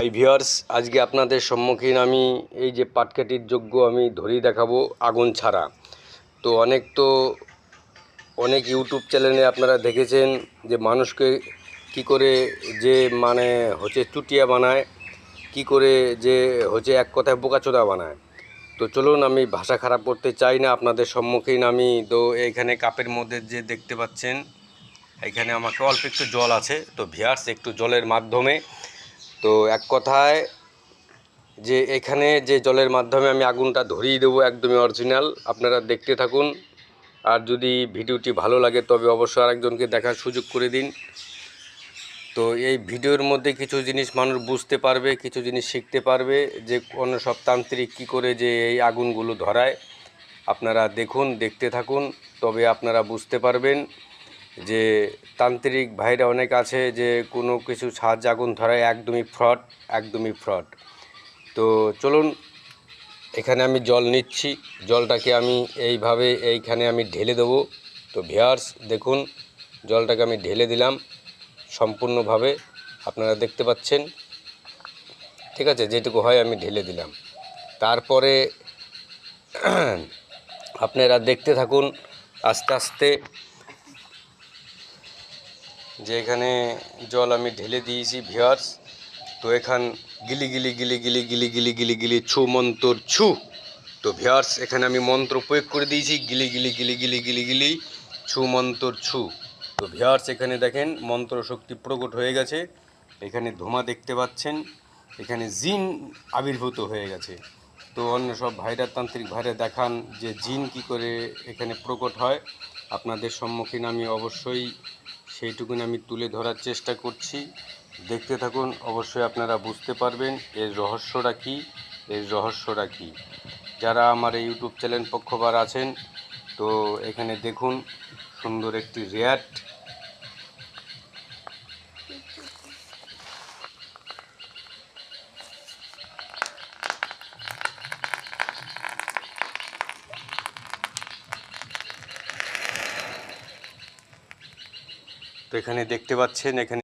Hi viewers, আজকে আপনাদের সম্মুখীন আমি এই যে পাটকাঠির যোগ্য আমি ধরেই দেখাবো আগুন ছাড়া। তো অনেক ইউটিউব চ্যানেলে আপনারা দেখেছেন যে মানুষকে কি করে যে মানে হচ্ছে চুটিয়া বানায়, কি করে যে হচ্ছে এক কথায় বোকাচোদা বানায়। তো চলুন, আমি ভাষা খারাপ করতে চাই না, আপনাদের সম্মুখীন আমি তো এইখানে কাপের মধ্যে যে দেখতে পাচ্ছেন, এখানে আমাকে অল্প একটু জল আছে। তো ভিউয়ার্স, একটু জলের মাধ্যমে, তো এক কথায় যে এখানে যে জলের মাধ্যমে আমি আগুনটা ধরিয়ে দেবো, একদমই অরিজিনাল। আপনারা দেখতে থাকুন, আর যদি ভিডিওটি ভালো লাগে তবে অবশ্যই আরেকজনকে দেখার সুযোগ করে দিন। তো এই ভিডিওর মধ্যে কিছু জিনিস মানুষ বুঝতে পারবে, কিছু জিনিস শিখতে পারবে, যে কোনো সব তান্ত্রিক কী করে যে এই আগুনগুলো ধরায়। আপনারা দেখুন, দেখতে থাকুন, তবে আপনারা বুঝতে পারবেন যে তান্ত্রিক ভাইরা অনেক আছে যে কোনো কিছু সাহায্যে আগুন ধরায়, একদমই ফ্রড, একদমই ফ্রড। তো চলুন, এখানে আমি জল নিচ্ছি, জলটাকে আমি এইভাবে এইখানে আমি ঢেলে দেবো। তো ভিউয়ার্স দেখুন, জলটাকে আমি ঢেলে দিলাম সম্পূর্ণভাবে, আপনারা দেখতে পাচ্ছেন, ঠিক আছে? যেটুকু হয় আমি ঢেলে দিলাম। তারপরে আপনারা দেখতে থাকুন আস্তে আস্তে, যে এখানে জল আমি ঢেলে দিয়েছি ভিউয়ার্স। তো এখান গিলি গিলি গিলি গিলি গিলি গিলি গিলি গিলি ছু মন্তর ছু। তো ভিউয়ার্স, এখানে আমি মন্ত্র প্রয়োগ করে দিয়েছি, গিলি গিলি গিলি গিলি গিলি গিলি ছু মন্তর ছু। তো ভিউয়ার্স, এখানে দেখেন মন্ত্র শক্তি প্রকট হয়ে গেছে। এখানে ধোঁয়া দেখতে পাচ্ছেন, এখানে জিন আবির্ভূত হয়ে গেছে। তো অন্য সব ভাইরা, তান্ত্রিক ভাইরা দেখান যে জিন কি করে এখানে প্রকট হয়। আপনাদের সম্মুখীন আমি অবশ্যই সেইটুকুন আমি তুলে ধরার চেষ্টা করছি। দেখতে থাকুন, অবশ্যই আপনারা বুঝতে পারবেন এর রহস্যটা কী, এর রহস্যটা কী। যারা আমার এই ইউটিউব চ্যানেল পক্ষবার আছেন, তো এখানে দেখুন সুন্দর একটি রিয়াট। তো এখানে দেখতে পাচ্ছেন, এখানে